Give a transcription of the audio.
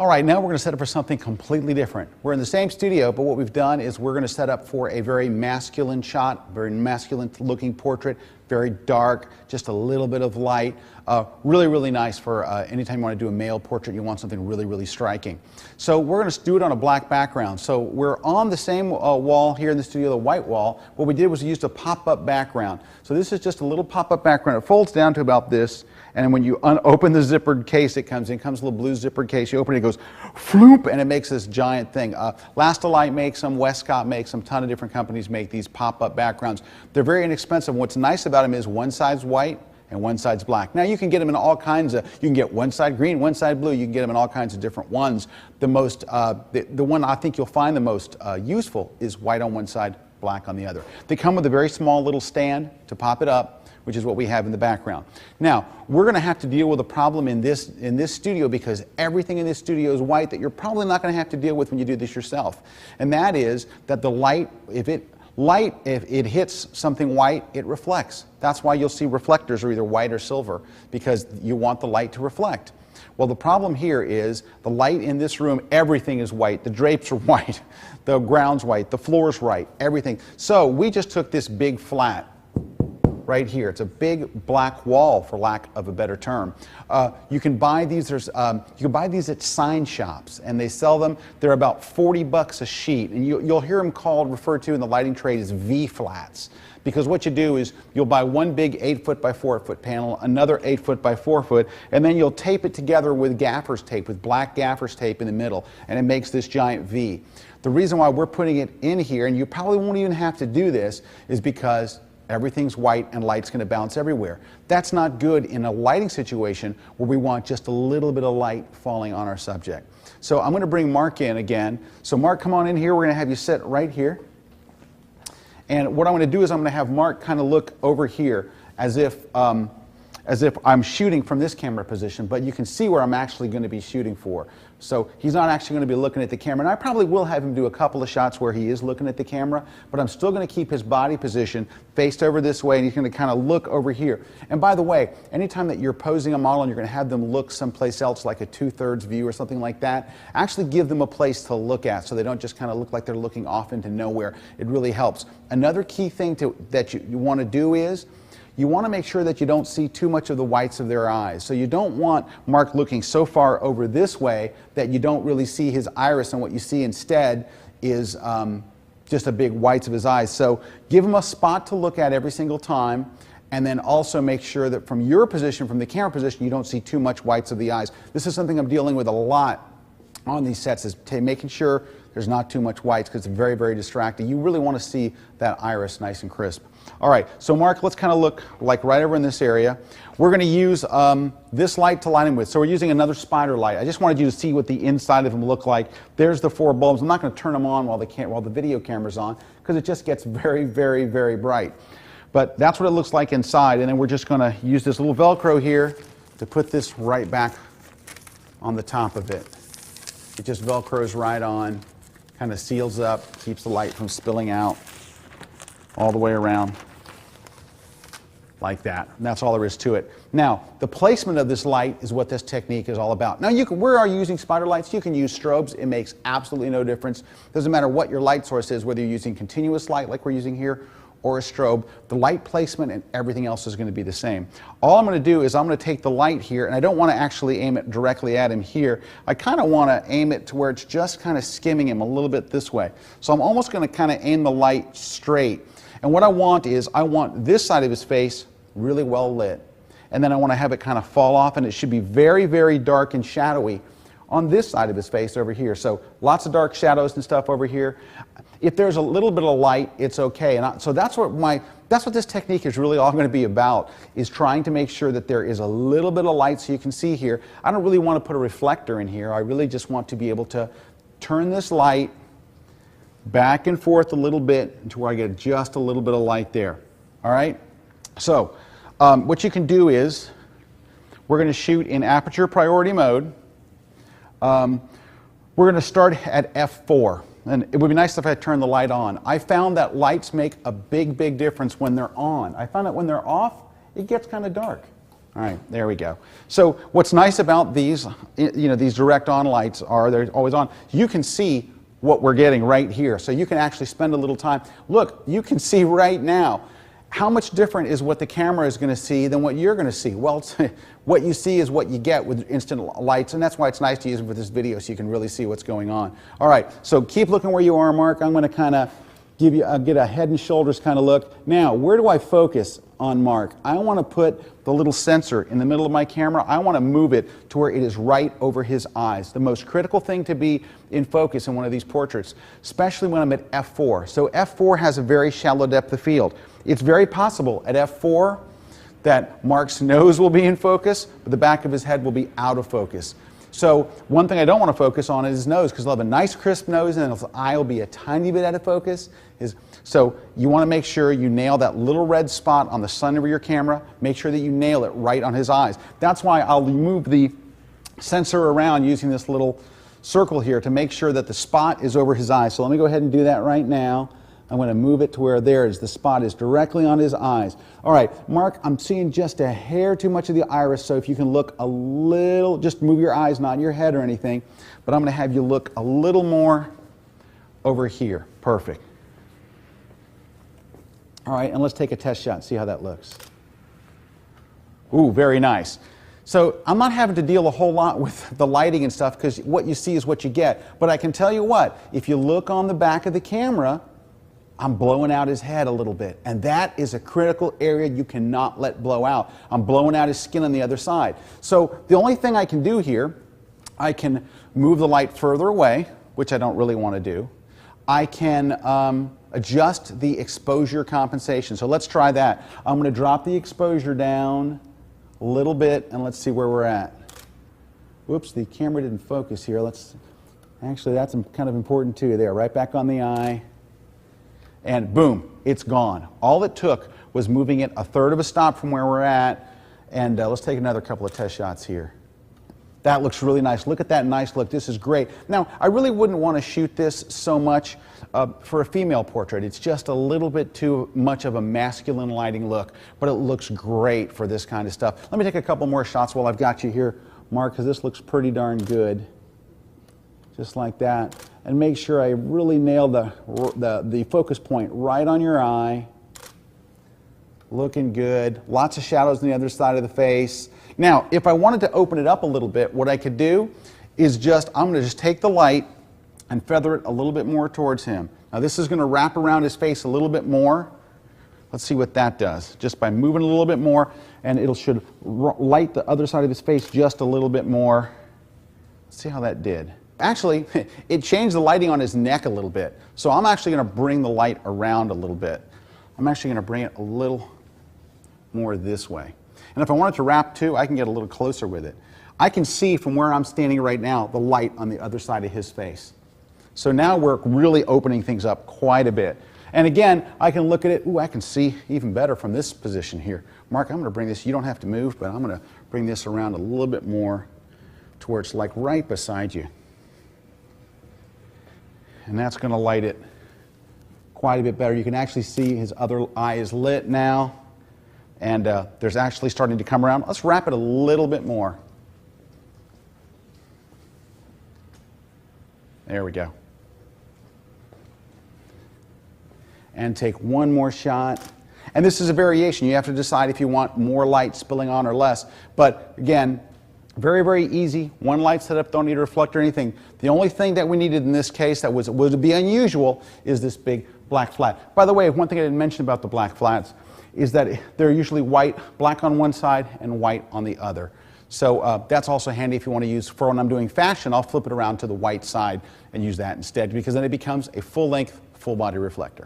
All right, now we're going to set up for something completely different. We're in the same studio, but what we've done is we're going to set up for a very masculine shot, very masculine looking portrait, very dark, just a little bit of light. Really, really nice for anytime you want to do a male portrait, you want something really, really striking. So we're going to do it on a black background. So we're on the same wall here in the studio, the white wall. What we did was we used a pop-up background. So this is just a little pop-up background. It folds down to about this. And when you open the zippered case, it comes a little blue zippered case. You open it, it goes floop, and it makes this giant thing. Last-A-Light makes them, Westcott makes them, a ton of different companies make these pop-up backgrounds. They're very inexpensive. What's nice about them is one side's white and one side's black. Now you can get them in all kinds of, you can get one side green, one side blue, you can get them in all kinds of different ones. The one I think you'll find the most useful is white on one side, black on the other. They come with a very small little stand to pop it up, which is what we have in the background. Now, we're going to have to deal with a problem in this studio because everything in this studio is white that you're probably not going to have to deal with when you do this yourself. And that is that the light, if it hits something white, it reflects. That's why you'll see reflectors are either white or silver, because you want the light to reflect. Well, the problem here is the light in this room, everything is white. The drapes are white, the ground's white, the floor's white, everything. So we just took this big flat right here. It's a big black wall, for lack of a better term. You can buy these. You can buy these at sign shops, and they sell them. They're about 40 bucks a sheet, and you'll hear them referred to in the lighting trade as V-flats. Because what you do is you'll buy one big 8-foot by 4-foot panel, another 8-foot by 4-foot, and then you'll tape it together with gaffer's tape, with black gaffer's tape in the middle, and it makes this giant V. The reason why we're putting it in here, and you probably won't even have to do this, is because everything's white and light's going to bounce everywhere. That's not good in a lighting situation where we want just a little bit of light falling on our subject. So I'm going to bring Mark in again. So Mark, come on in here. We're going to have you sit right here. And what I'm going to do is I'm going to have Mark kind of look over here as if I'm shooting from this camera position, but you can see where I'm actually going to be shooting for. So he's not actually going to be looking at the camera. And I probably will have him do a couple of shots where he is looking at the camera, but I'm still going to keep his body position faced over this way, and he's going to kind of look over here. And by the way, anytime that you're posing a model and you're going to have them look someplace else, like a 2/3 view or something like that, actually give them a place to look at so they don't just kind of look like they're looking off into nowhere. It really helps. Another key thing that you want to do is you want to make sure that you don't see too much of the whites of their eyes. So you don't want Mark looking so far over this way that you don't really see his iris, and what you see instead is just a big whites of his eyes. So give him a spot to look at every single time, and then also make sure that from your position, from the camera position, you don't see too much whites of the eyes. This is something I'm dealing with a lot on these sets, is making sure there's not too much whites, because it's very, very distracting. You really want to see that iris nice and crisp. All right, so Mark, let's kind of look like right over in this area. We're going to use this light to light him with. So we're using another spider light. I just wanted you to see what the inside of them look like. There's the 4 bulbs. I'm not going to turn them on while the video camera's on, because it just gets very, very, very bright. But that's what it looks like inside, and then we're just going to use this little Velcro here to put this right back on the top of it. It just Velcros right on, kind of seals up, keeps the light from spilling out all the way around like that. And that's all there is to it. Now, the placement of this light is what this technique is all about. Now, where are you using spider lights? You can use strobes. It makes absolutely no difference. Doesn't matter what your light source is, whether you're using continuous light like we're using here, or a strobe, the light placement and everything else is going to be the same. All I'm going to do is I'm going to take the light here, and I don't want to actually aim it directly at him here. I kind of want to aim it to where it's just kind of skimming him a little bit this way. So I'm almost going to kind of aim the light straight. And what I want is, I want this side of his face really well lit. And then I want to have it kind of fall off, and it should be very, very dark and shadowy on this side of his face over here. So lots of dark shadows and stuff over here. If there's a little bit of light, it's okay. And so that's what this technique is really all going to be about, is trying to make sure that there is a little bit of light so you can see here. I don't really want to put a reflector in here. I really just want to be able to turn this light back and forth a little bit until I get just a little bit of light there. All right? So what you can do is, we're going to shoot in aperture priority mode. We're going to start at f4. And it would be nice if I turned the light on. I found that lights make a big, big difference when they're on. I found that when they're off, it gets kind of dark. All right, there we go. So what's nice about these, these direct on lights are they're always on. You can see what we're getting right here. So you can actually spend a little time. Look, you can see right now. How much different is what the camera is going to see than what you're going to see? Well, what you see is what you get with instant lights, and that's why it's nice to use them for this video so you can really see what's going on. All right, so keep looking where you are, Mark. I'm going to kind of give you get a head and shoulders kind of look. Now, where do I focus on Mark? I want to put the little sensor in the middle of my camera. I want to move it to where it is right over his eyes. The most critical thing to be in focus in one of these portraits, especially when I'm at f4. So f4 has a very shallow depth of field. It's very possible at f4 that Mark's nose will be in focus, but the back of his head will be out of focus. So one thing I don't want to focus on is his nose, because he'll have a nice crisp nose and his eye will be a tiny bit out of focus. So you want to make sure you nail that little red spot on the center of your camera. Make sure that you nail it right on his eyes. That's why I'll move the sensor around using this little circle here to make sure that the spot is over his eyes. So let me go ahead and do that right now. I'm going to move it to where there is. The spot is directly on his eyes. All right, Mark, I'm seeing just a hair too much of the iris, so if you can look a little, just move your eyes, not your head or anything, but I'm going to have you look a little more over here. Perfect. All right, and let's take a test shot and see how that looks. Ooh, very nice. So I'm not having to deal a whole lot with the lighting and stuff, because what you see is what you get. But I can tell you what, if you look on the back of the camera, I'm blowing out his head a little bit, and that is a critical area you cannot let blow out. I'm blowing out his skin on the other side. So the only thing I can do here, I can move the light further away, which I don't really want to do. I can adjust the exposure compensation. So let's try that. I'm going to drop the exposure down a little bit, and let's see where we're at. Whoops, the camera didn't focus here. Actually, that's kind of important too. There, right back on the eye. And boom, it's gone. All it took was moving it a third of a stop from where we're at. And let's take another couple of test shots here. That looks really nice. Look at that nice look. This is great. Now, I really wouldn't want to shoot this so much for a female portrait. It's just a little bit too much of a masculine lighting look, but it looks great for this kind of stuff. Let me take a couple more shots while I've got you here, Mark, because this looks pretty darn good. Just like that. And make sure I really nail the focus point right on your eye. Looking good. Lots of shadows on the other side of the face. Now, if I wanted to open it up a little bit, what I could do is I'm going to just take the light and feather it a little bit more towards him. Now, this is going to wrap around his face a little bit more. Let's see what that does. Just by moving a little bit more, and it should light the other side of his face just a little bit more. Let's see how that did. Actually, it changed the lighting on his neck a little bit. So I'm actually going to bring the light around a little bit. I'm actually going to bring it a little more this way. And if I want it to wrap too, I can get a little closer with it. I can see from where I'm standing right now the light on the other side of his face. So now we're really opening things up quite a bit. And again, I can look at it. Ooh, I can see even better from this position here. Mark, I'm going to bring this, you don't have to move, but I'm going to bring this around a little bit more to where it's like right beside you. And that's going to light it quite a bit better. You can actually see his other eye is lit now, and there's actually starting to come around. Let's wrap it a little bit more. There we go. And take one more shot. And this is a variation. You have to decide if you want more light spilling on or less. But again, very, very easy. One light setup, don't need a reflector or anything. The only thing that we needed in this case that would be unusual is this big black flat. By the way, one thing I didn't mention about the black flats is that they're usually white, black on one side and white on the other. So that's also handy if you want to use, for when I'm doing fashion, I'll flip it around to the white side and use that instead, because then it becomes a full-length, full-body reflector.